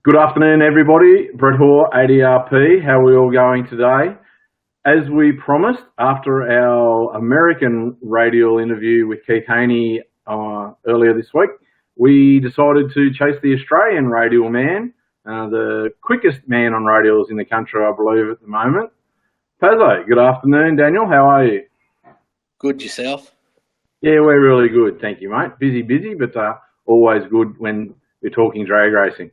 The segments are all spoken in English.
Good afternoon, everybody. Brett Hoare, ADRP. How are we all going today? As we promised, after our American Radial interview with Keith Haney earlier this week, we decided to chase the Australian Radial man, the quickest man on radials in the country, I believe, at the moment. Pazzo, good afternoon. Daniel, how are you? Good, yourself? Yeah, we're really good, thank you, mate. Busy, but always good when we're talking drag racing.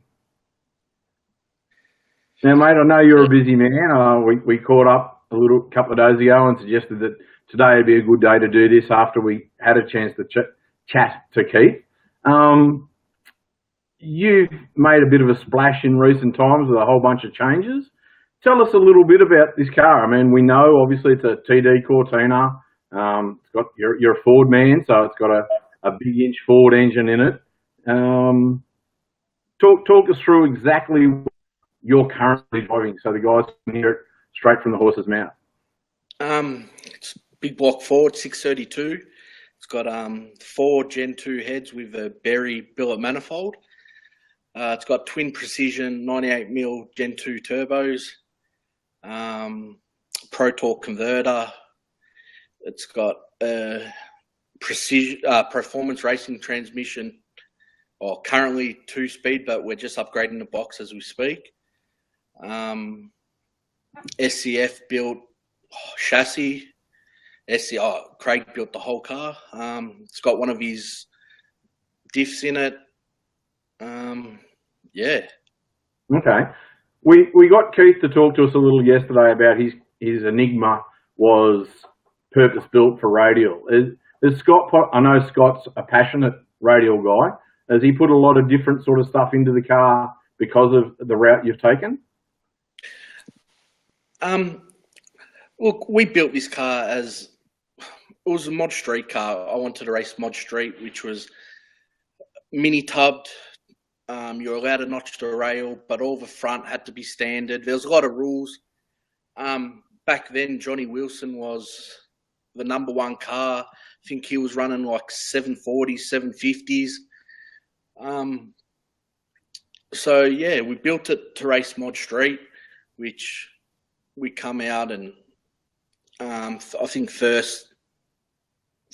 Now, mate, I know you're a busy man. We caught up a couple of days ago and suggested that today would be a good day to do this after we had a chance to chat to Keith. You've made a bit of a splash in recent times with a whole bunch of changes. Tell us a little bit about this car. I mean, we know obviously it's a TD Cortina. It's got you're a Ford man, so it's got a big inch Ford engine in it. Talk us through exactly what you're currently driving, so the guys can hear it straight from the horse's mouth. It's big block Ford 632. It's got 4 Gen 2 heads with a Berry billet manifold. It's got twin precision 98mm Gen 2 turbos, Pro Torque converter. It's got a precision performance racing transmission, or currently 2-speed, but we're just upgrading the box as we speak. SCF built chassis. Craig built the whole car. It's got one of his diffs in it. Yeah. Okay. We got Keith to talk to us a little yesterday about his Enigma was purpose built for radial. Is Scott? I know Scott's a passionate radial guy. Has he put a lot of different sort of stuff into the car because of the route you've taken? Look, we built this car as it was a mod street car. I wanted to race mod street, which was mini tubbed. You're allowed to notch the rail, but all the front had to be standard. There was a lot of rules. Back then, Johnny Wilson was the number one car. I think he was running like 740s, 750s. So yeah, we built it to race mod street, which we come out and I think first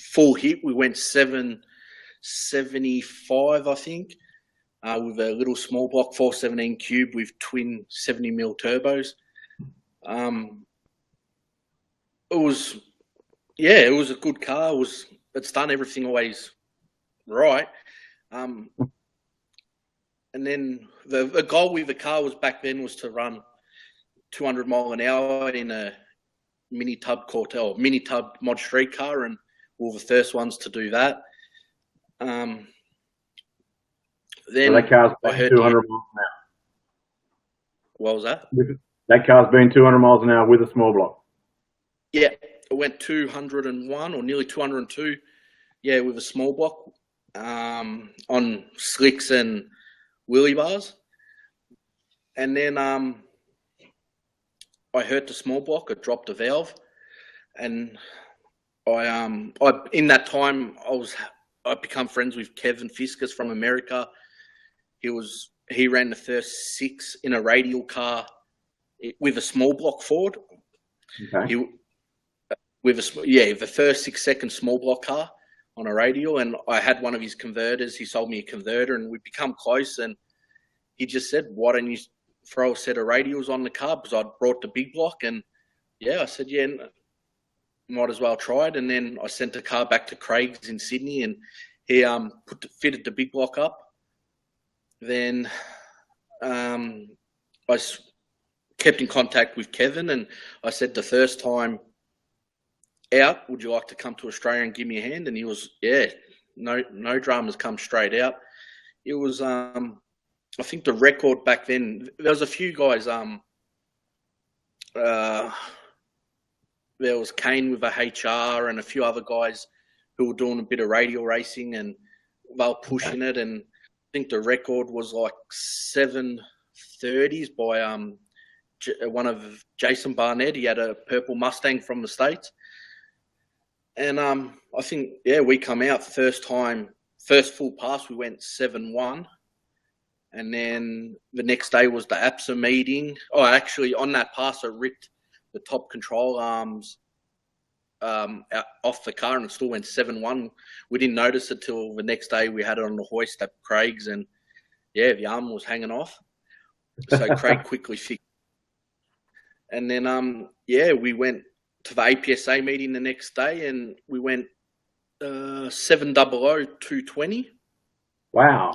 full hit we went 775, I think, with a little small block 417 cube with twin 70mm turbos. It was a good car. It's done everything always right. And then the goal with the car was back then was to run 200 mile an hour in a mini tub mod street car, and we were the first ones to do that. Then so that car's been 200 miles an hour. What was that? That car's been 200 miles an hour with a small block. Yeah, it went 201 or nearly 202. Yeah, with a small block on slicks and wheelie bars, and then I hurt the small block. It dropped a valve, and I in that time I become friends with Kevin Fiskus from America. He ran the first 6 in a radial car with a small block Ford. Okay. The first 6-second small block car on a radial, and I had one of his converters. He sold me a converter, and we become close. And he just said, "Why don't you throw a set of radials on the car?" Because I'd brought the big block, and I said, "Yeah, might as well try it." And then I sent the car back to Craig's in Sydney, and he fitted the big block up. Then I kept in contact with Kevin, and I said, "The first time out, would you like to come to Australia and give me a hand?" And he was, no dramas, come straight out. It was I think the record back then, there was a few guys. There was Kane with a HR and a few other guys who were doing a bit of radial racing, and they were pushing it. And I think the record was like 730s by one of Jason Barnett. He had a purple Mustang from the States. And I think, we come out first full pass, we went 7-1. And then the next day was the APSA meeting. Oh, actually, on that pass, I ripped the top control arms off the car, and it still went 7-1. We didn't notice it till the next day. We had it on the hoist at Craig's, and yeah, the arm was hanging off. So Craig quickly fixed. And then we went to the APSA meeting the next day, and we went 700 220. Wow.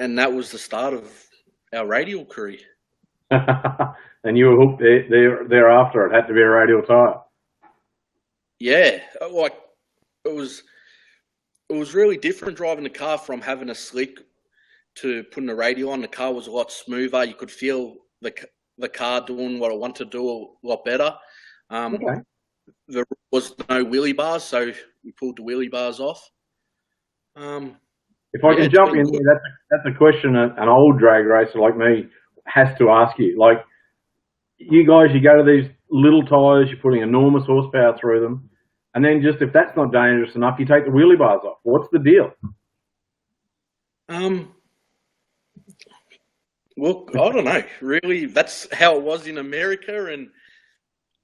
And that was the start of our radial career. And you were hooked thereafter. It had to be a radial tyre. Yeah, like it was really different driving the car from having a slick to putting a radial on. The car was a lot smoother. You could feel the car doing what it wanted to do a lot better. Okay. There was no wheelie bars, so we pulled the wheelie bars off. If I can jump in, that's a question an old drag racer like me has to ask you. Like, you guys, you go to these little tyres, you're putting enormous horsepower through them, and then just if that's not dangerous enough, you take the wheelie bars off. What's the deal? Well, I don't know. Really, that's how it was in America, and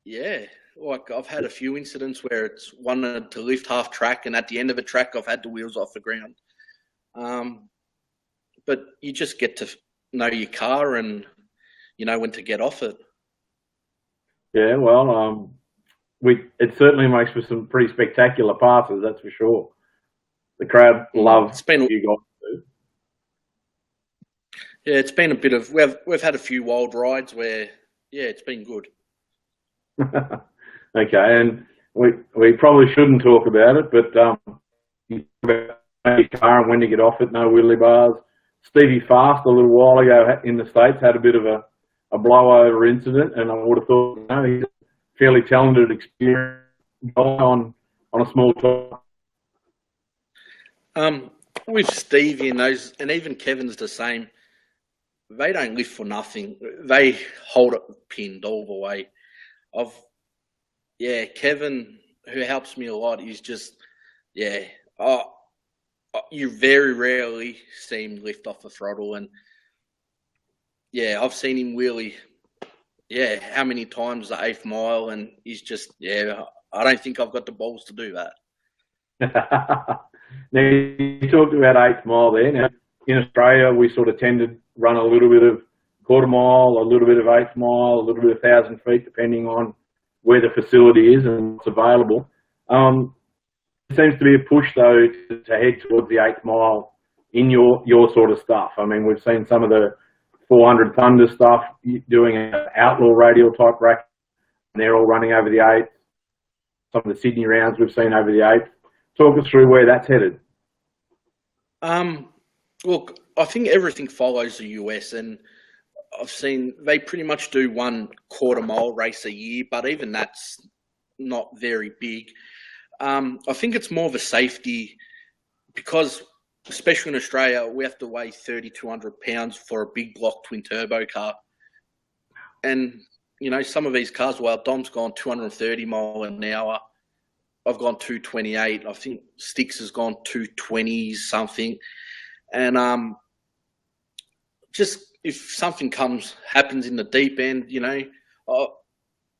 yeah, like I've had a few incidents where it's wanted to lift half track, and at the end of the track, I've had the wheels off the ground. But you just get to know your car and you know when to get off it. Yeah, well, it certainly makes for some pretty spectacular passes, that's for sure. The crowd loves you guys do. Yeah, it's been a bit of we've had a few wild rides where it's been good. Okay, and we probably shouldn't talk about it, but about your car and when to get off it, no wheelie bars. Stevie Fast a little while ago in the States had a bit of a blowover incident, and I would have thought, he's a fairly talented, experienced guy on a small tire. With Stevie and those, and even Kevin's the same. They don't lift for nothing. They hold it pinned all the way. Kevin, who helps me a lot, is just, you very rarely see him lift off the throttle. And, I've seen him really, how many times the 8th mile, and he's just, I don't think I've got the balls to do that. Now, you talked about 8th mile there. Now, in Australia, we sort of tend to run a little bit of quarter mile, a little bit of 8th mile, a little bit of 1,000 feet, depending on where the facility is and what's available. There seems to be a push, though, to head towards the 8th mile in your sort of stuff. I mean, we've seen some of the 400 Thunder stuff doing an outlaw radial type rack, and they're all running over the 8th. Some of the Sydney rounds we've seen over the 8th. Talk us through where that's headed. Look, I think everything follows the US, and I've seen they pretty much do one quarter mile race a year, but even that's not very big. I think it's more of a safety because, especially in Australia, we have to weigh 3,200 pounds for a big block twin turbo car. And, some of these cars, well, Dom's gone 230 mile an hour. I've gone 228. I think Sticks has gone 220 something. And just if something happens in the deep end,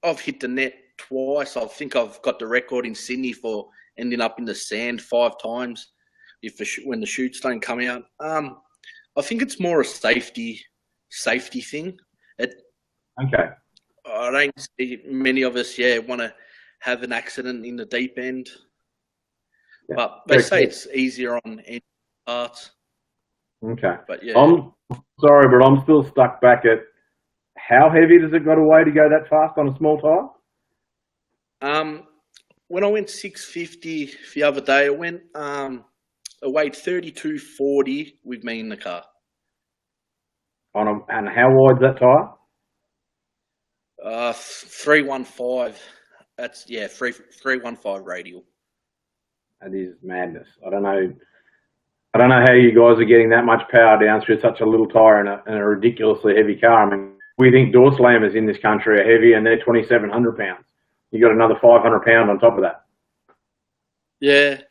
I've hit the net twice. I think I've got the record in Sydney for ending up in the sand 5 times when the chutes don't come out. I think it's more a safety thing. Okay. I don't see many of us, want to have an accident in the deep end. Yeah. But they say it's easier on any parts. Okay. But I'm sorry, but I'm still stuck back at how heavy does it got to weigh to go that fast on a small tire? When I went 650 the other day, I weighed 32.40 with me in the car. And how wide's that tire? 315. That's 315 radial. That is madness. I don't know how you guys are getting that much power down through such a little tire in a ridiculously heavy car. I mean, we think door slammers in this country are heavy, and they're 2,700 pounds. You got another 500 pound on top of that. Yeah,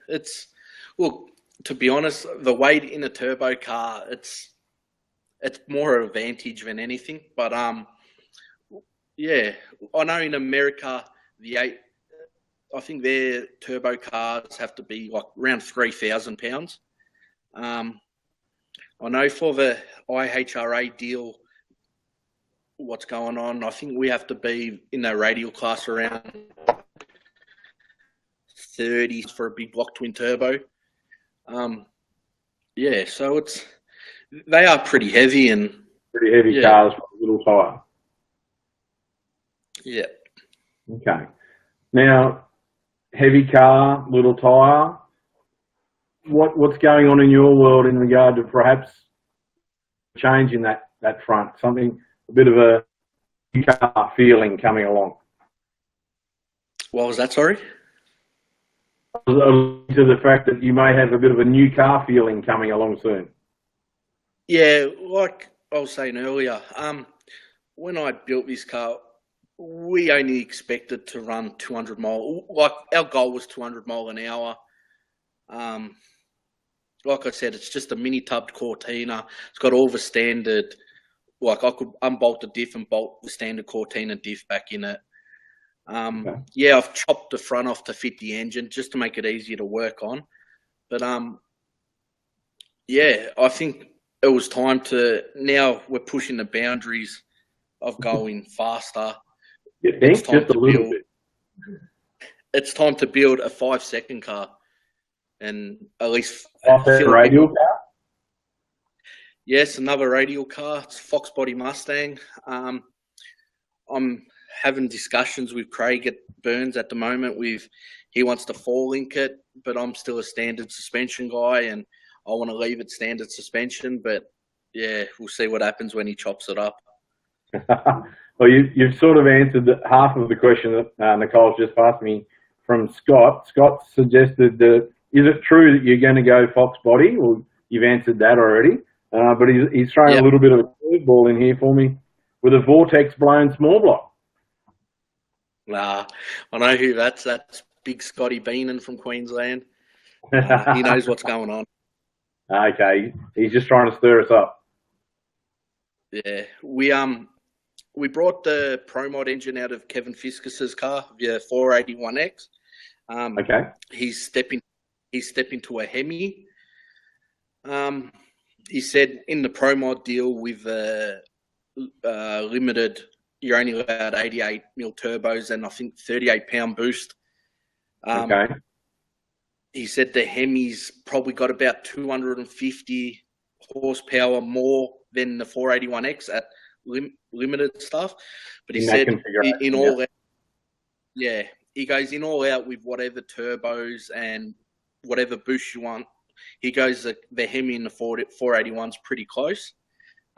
to be honest, the weight in a turbo car, it's more an advantage than anything. But yeah, I know in America I think their turbo cars have to be like around £3,000. I know for the IHRA deal, what's going on, I think we have to be in the radial class around 30 for a big block twin turbo. Yeah, so they are pretty heavy and pretty heavy cars for a little tyre. Yeah. Okay. Now, heavy car, little tyre. What's going on in your world in regard to perhaps change in that front? Something, a bit of a car feeling coming along. What was that, sorry? To the fact that you may have a bit of a new car feeling coming along soon. Yeah, like I was saying earlier, when I built this car, we only expected to run 200 mile. Like our goal was 200 mile an hour. Like I said, it's just a mini tubbed Cortina. It's got all the standard. Like I could unbolt the diff and bolt the standard Cortina diff back in it. Okay. Yeah, I've chopped the front off to fit the engine just to make it easier to work on. But yeah, I think it was time to. Now we're pushing the boundaries of going faster. You think just a little bit? It's time to build a 5-second car, and at least a radial car. Yes, another radial car. It's a Fox body Mustang. I'm having discussions with Craig at Burns at the moment. He wants to 4-link it, but I'm still a standard suspension guy, and I want to leave it standard suspension. But yeah, we'll see what happens when he chops it up. Well, you've sort of answered half of the question that Nicole's just asked me from Scott. Scott suggested that, is it true that you're going to go Fox body? Well, you've answered that already. But he's throwing a little bit of a curveball in here for me with a vortex blown small block. Nah, I know who that's. That's Big Scotty Beenan from Queensland. He knows what's going on. Okay, he's just trying to stir us up. Yeah, we brought the Pro Mod engine out of Kevin Fiskus's car, the 481X. Okay. He's stepping to a Hemi. He said in the Pro Mod deal with limited, you're only allowed 88 mil turbos and I think 38-pound boost. Okay. He said the Hemi's probably got about 250 horsepower more than the 481X at limited stuff. But he said in all out, he goes in all out with whatever turbos and whatever boost you want. He goes the Hemi and the 481's pretty close.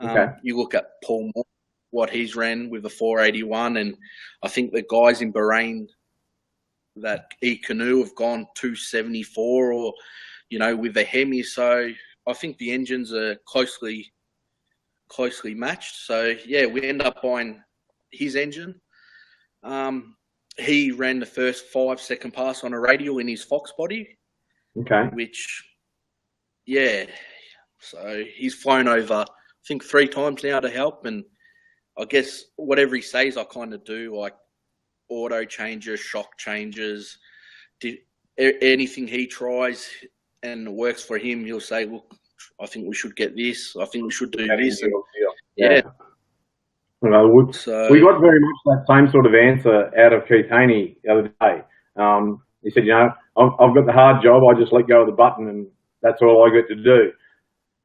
Okay. You look at Paul Moore, what he's ran with the 481, and I think the guys in Bahrain that E-Canoe have gone 274 or, with the Hemi. So I think the engines are closely matched. So, yeah, we end up buying his engine. He ran the first 5-second pass on a radial in his Fox body. Okay. Which, yeah, so he's flown over, I think, 3 times now to help. And I guess whatever he says, I kind of do, like auto changes, shock changes, anything he tries and works for him, he'll say, look, I think we should get this. I think we should do this. And, yeah. We got very much that same sort of answer out of Keith Haney the other day. He said, I've got the hard job. I just let go of the button and that's all I get to do.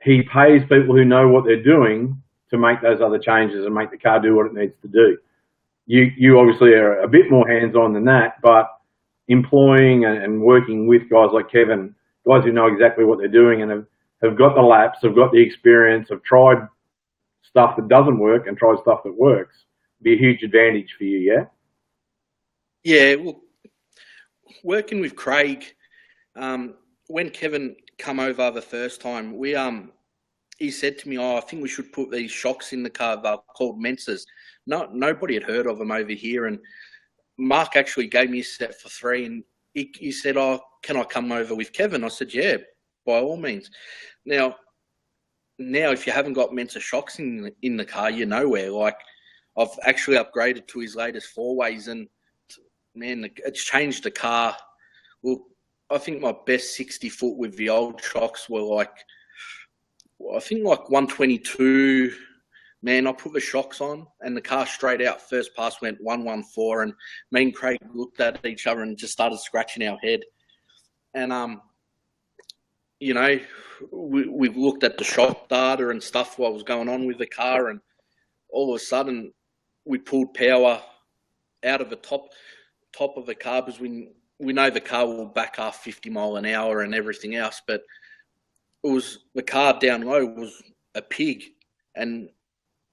He pays people who know what they're doing to make those other changes and make the car do what it needs to do. You obviously are a bit more hands-on than that, but employing and working with guys like Kevin, guys who know exactly what they're doing and have got the laps, have got the experience, have tried stuff that doesn't work and tried stuff that works, be a huge advantage for you, yeah? Yeah, well, working with Craig, when Kevin come over the first time, he said to me, I think we should put these shocks in the car. They're called Mensas. Nobody had heard of them over here. And Mark actually gave me a set for 3. And he said, can I come over with Kevin? I said, yeah, by all means. Now, now if you haven't got Mensa shocks in the car, you're nowhere. Like, I've actually upgraded to his latest four-ways, and man, it's changed the car. Well, I think my best 60 foot with the old shocks were like 122. Man, I put the shocks on and the car straight out. First pass went 114, and me and Craig looked at each other and just started scratching our head. And you know, we've looked at the shock data and stuff, what was going on with the car, and all of a sudden we pulled power out of the top of the car, because we know the car will back off 50 mile an hour and everything else, but it was the car down low was a pig. And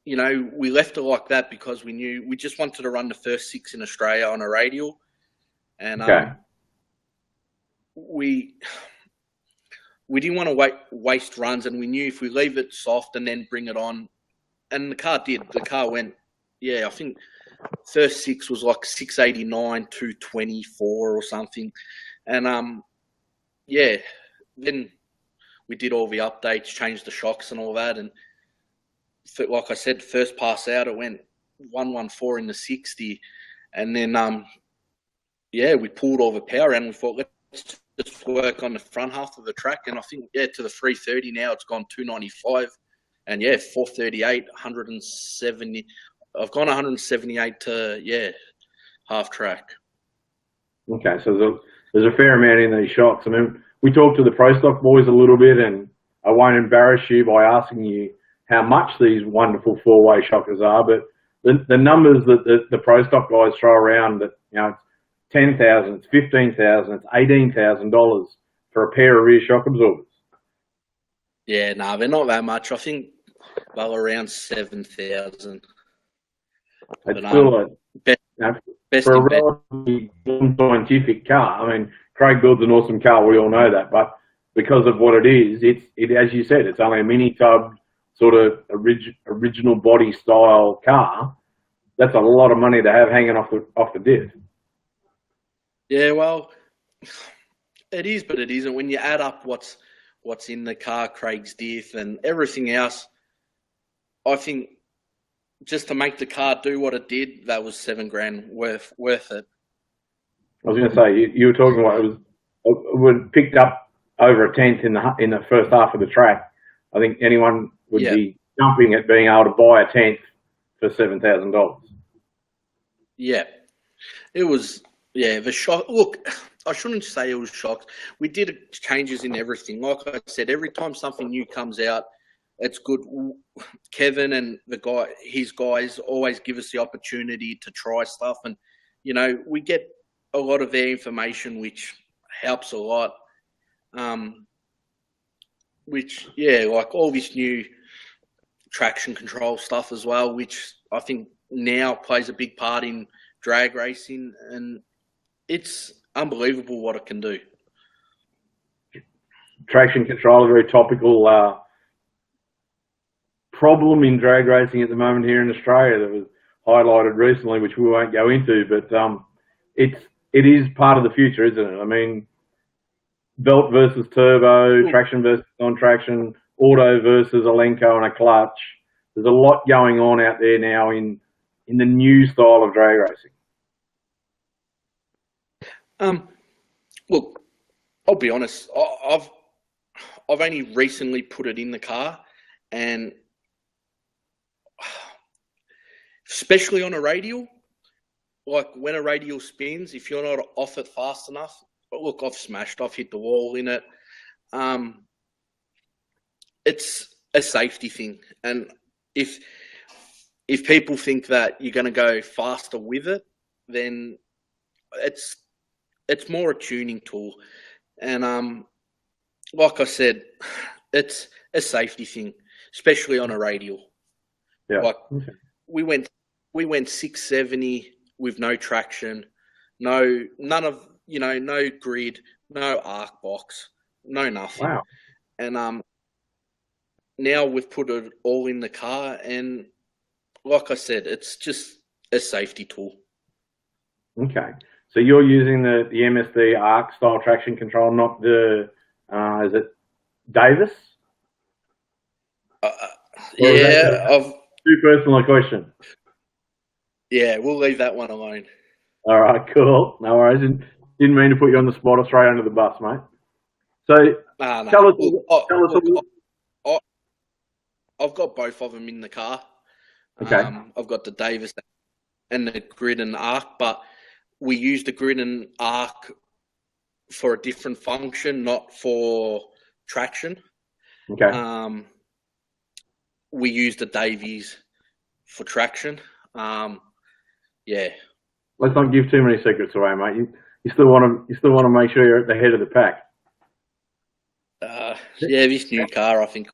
you know, we left it like that because we knew we just wanted to run the first 6 in Australia on a radial. And we didn't want to waste runs, and we knew if we leave it soft and then bring it on, and the car did. The car went, I think first 6 was like 689, 224 or something. And then we did all the updates, changed the shocks and all that, and like I said, first pass out, it went 114 in the 60. And then, we pulled all the power and we thought, let's just work on the front half of the track. And I think, to the 330 now, it's gone 295. And, 438, 170. I've gone 178 to, half track. Okay, so there's a fair amount in these shocks. I mean, we talked to the Pro Stock boys a little bit, and I won't embarrass you by asking you how much these wonderful four-way shockers are, but the numbers that the Pro Stock guys throw around, that, you know, it's $10,000, it's $15,000, it's $18,000 for a pair of rear shock absorbers. Yeah, no, they're not that much. I think they're around 7,000. It's still for a relatively scientific car. I mean, Craig builds an awesome car, we all know that, but because of what it is, it as you said, it's only a mini tub, sort of original body style car. That's a lot of money to have hanging off the diff. Yeah, well, it is, but it isn't. When you add up what's in the car, Craig's diff and everything else, I think just to make the car do what it did, that was $7,000 worth it. I was going to say, you were talking about it was picked up over a tenth in the first half of the track. I think anyone would be jumping at being able to buy a tenth for $7,000. Yeah, it was. Yeah, the shock. Look, I shouldn't say it was shocked. We did changes in everything. Like I said, every time something new comes out, it's good. Kevin and his guys always give us the opportunity to try stuff, and you know, we get a lot of their information, which helps a lot. Like all this new traction control stuff as well, which I think now plays a big part in drag racing, and it's unbelievable what it can do. Traction control, a very topical problem in drag racing at the moment here in Australia that was highlighted recently, which we won't go into, but it is part of the future, isn't it? I mean, belt versus turbo, traction versus non-traction, auto versus Elenco and a clutch. There's a lot going on out there now in the new style of drag racing. Look, I'll be honest. I've only recently put it in the car, and especially on a radial, like when a radial spins, if you're not off it fast enough, but look, I've hit the wall in it. It's a safety thing, and if people think that you're going to go faster with it, then it's more a tuning tool. And like I said, it's a safety thing, especially on a radial. Yeah. Like we went 670 with no traction, no grid, no arc box, no nothing. Wow. And now we've put it all in the car, and like I said, it's just a safety tool. Okay. So you're using the MSD arc style traction control, not the, is it Davis? Or is that Yeah, too personal a question? yeah, we'll leave that one alone. All right, cool. No worries. Didn't mean to put you on the spot or straight under the bus, mate. So Nah, nah. tell us, Look, tell us. I, I've got both of them in the car. Okay. I've got the Davis and the Grid and Arc, but we use the Grid and Arc for a different function, not for traction. Okay. We use the Davies for traction. Yeah. Let's not give too many secrets away, mate. You still want to make sure you're at the head of the pack. Yeah, this new car I think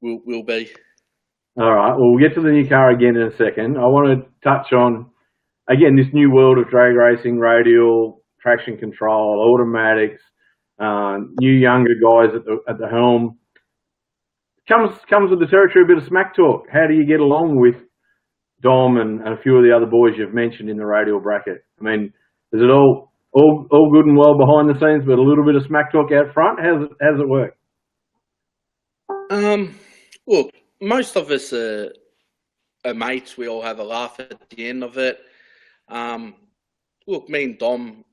will be. All right. Well, we'll get to the new car again in a second. I want to touch on again this new world of drag racing, radial, traction control, automatics, new younger guys at the helm. Comes with the territory a bit of smack talk. How do you get along with Dom and a few of the other boys you've mentioned in the radial bracket? I mean, is it all good and well behind the scenes, but a little bit of smack talk out front? How's it work? Look, most of us are mates. We all have a laugh at the end of it. Look, me and Dom,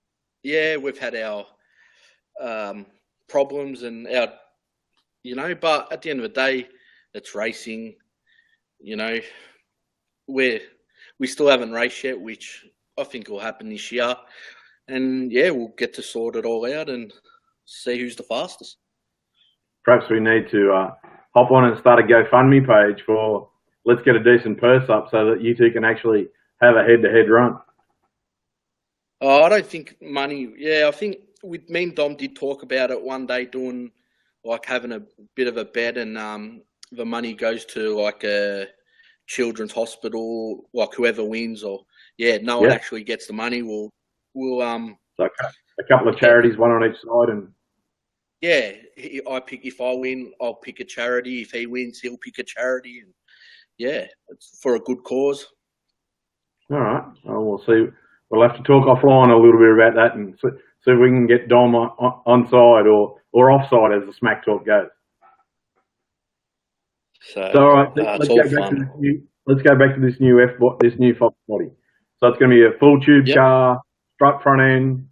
yeah, we've had our problems and our, but at the end of the day, it's racing. We still haven't raced yet, which I think will happen this year. And yeah, we'll get to sort it all out and see who's the fastest. Perhaps we need to hop on and start a GoFundMe page for let's get a decent purse up so that you two can actually have a head-to-head run. Oh, I don't think money. Yeah, I think me and Dom did talk about it one day, doing like having a bit of a bet, and the money goes to like a children's hospital, like whoever wins, or no one actually gets the money. We'll so a couple of charities, one on each side, and if I win, I'll pick a charity. If he wins, he'll pick a charity, and it's for a good cause. All right, well, we'll see. We'll have to talk offline a little bit about that and see if we can get Dom on side or offside as the smack talk goes. So all right, let's go back to this new Fox body. So it's going to be a full tube car, strut front end.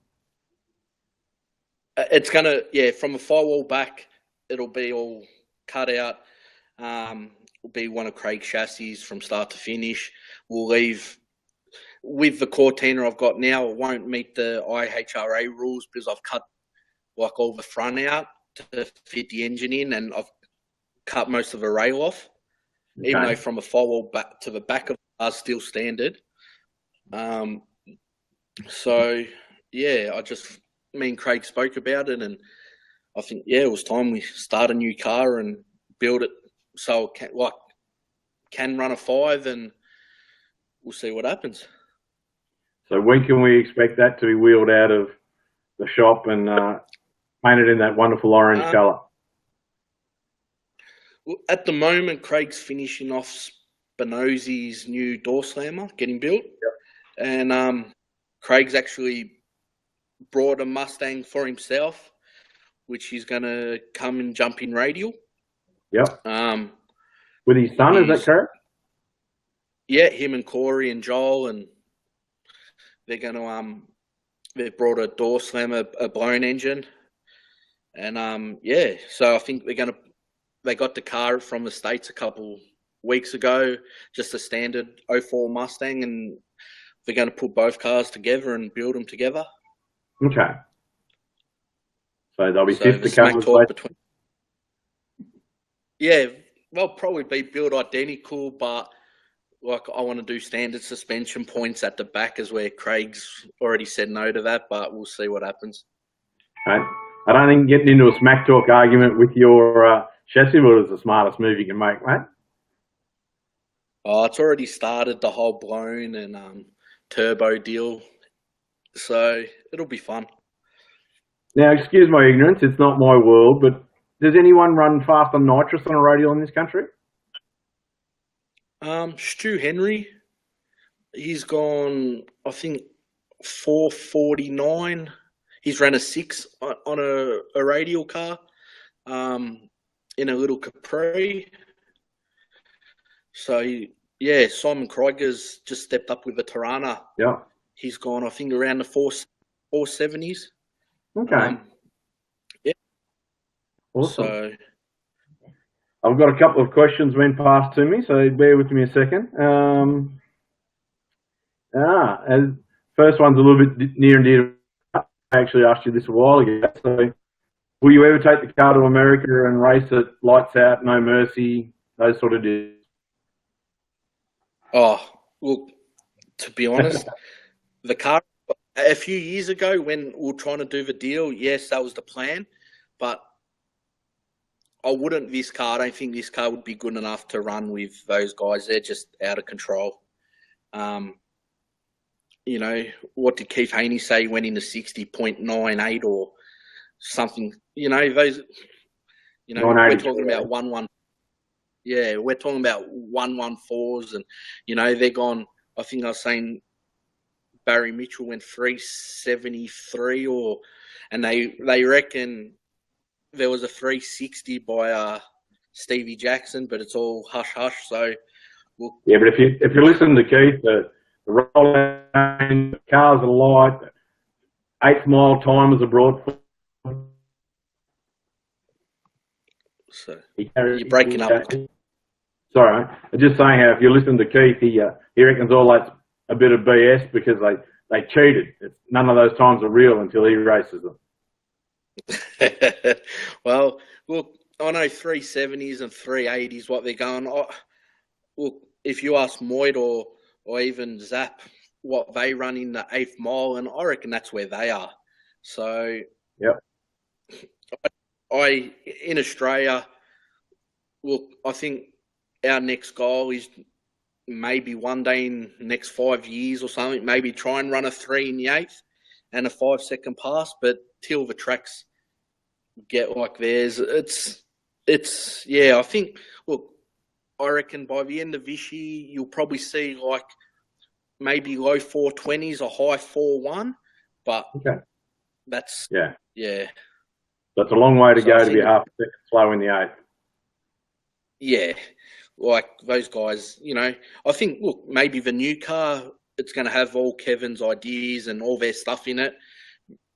It's going to, from the firewall back, it'll be all cut out. It'll be one of Craig's chassis from start to finish. We'll leave, with the Cortina I've got now, it won't meet the IHRA rules because I've cut like all the front out to fit the engine in, and I've cut most of the rail off, even though from the firewall back to the back of the car is still standard. Me and Craig spoke about it, and I think it was time we start a new car and build it so it can run a 5, and we'll see what happens. So when can we expect that to be wheeled out of the shop and painted in that wonderful orange colour? Well, at the moment, Craig's finishing off Spinozzi's new door slammer getting built, and Craig's actually brought a Mustang for himself, which he's going to come and jump in Radial. Yep. With his son, is that correct? Yeah, him and Corey and Joel, and they're going to they've brought a door slammer, a blown engine, and so I think they got the car from the States a couple weeks ago, just a standard 04 Mustang, and they're going to put both cars together and build them together. Okay. So they'll be sister cars. They'll probably be built identical, but I want to do standard suspension points at the back, is where Craig's already said no to that, but we'll see what happens. Okay. I don't think getting into a smack talk argument with your chassis builder is the smartest move you can make, mate. Oh, it's already started, the whole blown and turbo deal. So it'll be fun. Now, excuse my ignorance, it's not my world, but does anyone run fast on nitrous on a radial in this country? Stu Henry, he's gone, I think, 449. He's ran a 6 on a radial car in a little Capri. So, yeah, Simon Krieger's just stepped up with the Tirana. Yeah. He's gone, I think, around the 470s. Okay. Yeah. Awesome. So, I've got a couple of questions went past to me, so bear with me a second. As first one's a little bit near and dear. I actually asked you this a while ago. So, will you ever take the car to America and race it lights out, no mercy, those sort of deals? oh, look, to be honest, the car a few years ago when we were trying to do the deal, yes, that was the plan, but I wouldn't this car. I don't think this car would be good enough to run with those guys. They're just out of control. You know, what did Keith Haney say? He went into 60.98 or something. You know, those. You know, we're talking about 1-1. Yeah, we're talking about 114s, and you know they're gone. I think I was saying Barry Mitchell went 373, and they reckon there was a 360 by Stevie Jackson, but it's all hush hush. So, yeah, but if you listen to Keith, the rolling cars are light, 8th mile timers are brought. So you're breaking up. Sorry, I'm just saying how if you listen to Keith, he reckons all that's a bit of BS because they cheated. None of those times are real until he races them. Well, look, I know 370s and 380s what they're going. Look, if you ask Moyd or even Zap what they run in the 8th mile, and I reckon that's where they are. So, yeah, I in Australia, look, I think our next goal is maybe one day in the next 5 years or something, maybe try and run a 3 in the 8th and a 5-second pass, but till the tracks get like theirs, it's yeah, I think, look, I reckon by the end of this year, you'll probably see like maybe low 420s or high 4.1, but okay, that's, yeah. That's a long way to go to be half a second slow in the 8th. Yeah, like those guys, you know, I think, look, maybe the new car, it's going to have all Kevin's ideas and all their stuff in it.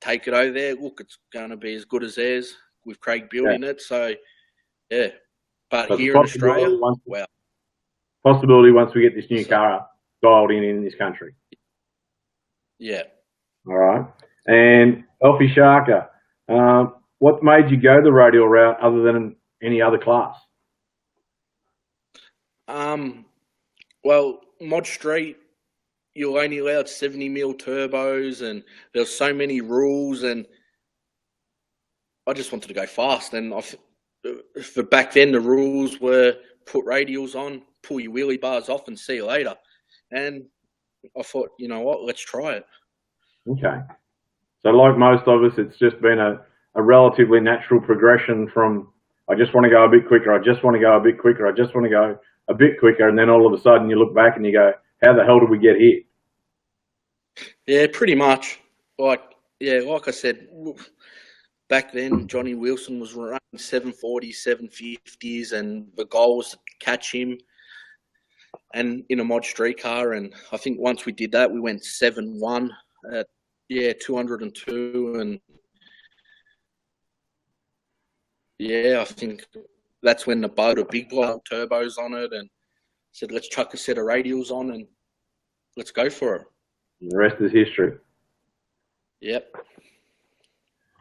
Take it over there. Look, it's going to be as good as theirs with Craig building it. So, yeah. But here in Australia, wow. Possibility once we get this new car dialed in this country. Yeah. All right. And Elfie Sharker, what made you go the Radial route other than any other class? Well, Mod Street, you're only allowed 70 mil turbos, and there's so many rules, and I just wanted to go fast. And for back then, the rules were put radials on, pull your wheelie bars off, and see you later. And I thought, you know what, let's try it. Okay. So like most of us, it's just been a relatively natural progression from I just want to go a bit quicker, I just want to go a bit quicker, I just want to go a bit quicker, and then all of a sudden you look back and you go, how the hell did we get here? Yeah, pretty much. Like I said, back then Johnny Wilson was running 740s, 750s, and the goal was to catch him and in a Mod Street car. And I think once we did that, we went 7-1 at 202, and I think that's when the boat a big block turbos on it, and said let's chuck a set of radials on and let's go for it. The rest is history. Yep.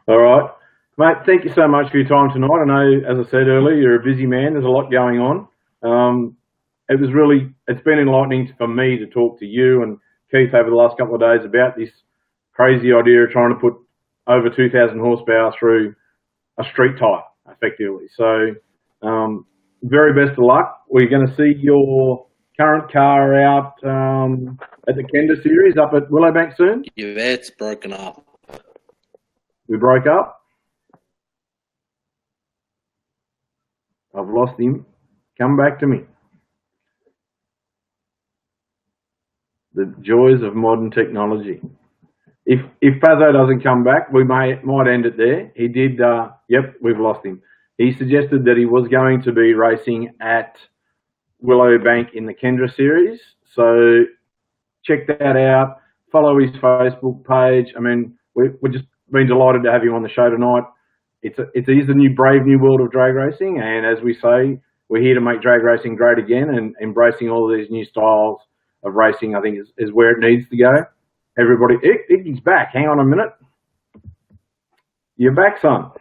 All right. Mate, thank you so much for your time tonight. I know, as I said earlier, you're a busy man. There's a lot going on. It's been enlightening for me to talk to you and Keith over the last couple of days about this crazy idea of trying to put over 2,000 horsepower through a street tyre, effectively. So, very best of luck. We're going to see your current car out at the Kenda Series up at Willowbank soon. Yeah, that's broken up. We broke up. I've lost him. Come back to me. The joys of modern technology. If Pazzo doesn't come back, we might end it there. He did. Yep, we've lost him. He suggested that he was going to be racing at Willow Bank in the Kendra series. So check that out. Follow his Facebook page. I mean, we've just been delighted to have you on the show tonight. It is the new brave new world of drag racing, and as we say, we're here to make drag racing great again, and embracing all of these new styles of racing, I think, is where it needs to go. Everybody, Iggy's back. Hang on a minute. You're back, son.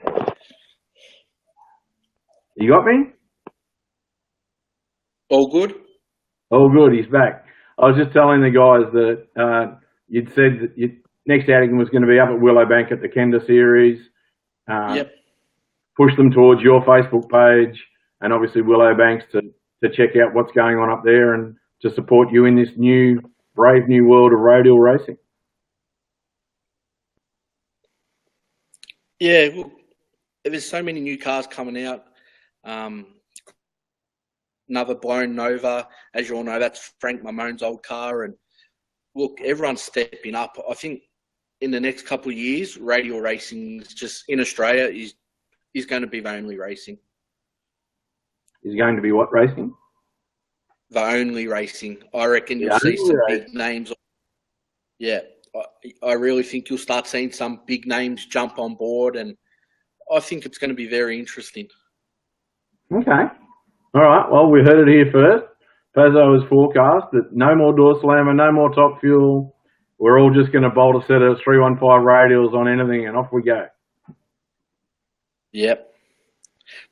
You got me? All good? All good. He's back. I was just telling the guys that you'd said that your next outing was going to be up at Willow Bank at the Kenda series. Yep. Push them towards your Facebook page and obviously Willow Banks to check out what's going on up there and to support you in this new, brave new world of radial racing. Yeah, look, there's so many new cars coming out. Another blown Nova, as you all know, that's Frank Mamone's old car. And look, everyone's stepping up. I think in the next couple of years, radial racing is just in Australia is going to be the only racing. Is going to be what racing? The only racing. I reckon you'll see some big names. Yeah, I really think you'll start seeing some big names jump on board, and I think it's going to be very interesting. Okay. All right. Well, we heard it here first. Pazzo has forecast that no more door slammer, no more top fuel. We're all just going to bolt a set of 315 radials on anything, and off we go. Yep.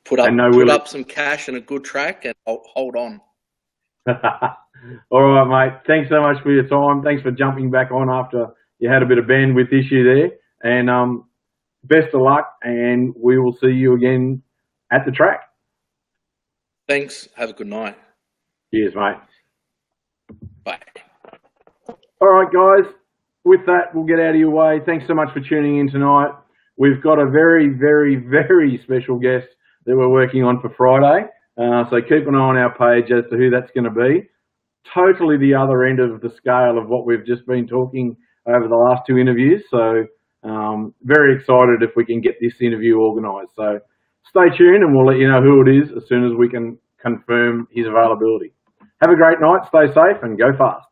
Put up some cash and a good track, and hold on. All right, mate. Thanks so much for your time. Thanks for jumping back on after you had a bit of bandwidth issue there. And best of luck, and we will see you again at the track. Thanks. Have a good night. Cheers, mate. Bye. All right, guys. With that, we'll get out of your way. Thanks so much for tuning in tonight. We've got a very, very, very special guest that we're working on for Friday. So keep an eye on our page as to who that's going to be. Totally the other end of the scale of what we've just been talking over the last two interviews. So very excited if we can get this interview organised. So stay tuned and we'll let you know who it is as soon as we can confirm his availability. Have a great night, stay safe and go fast.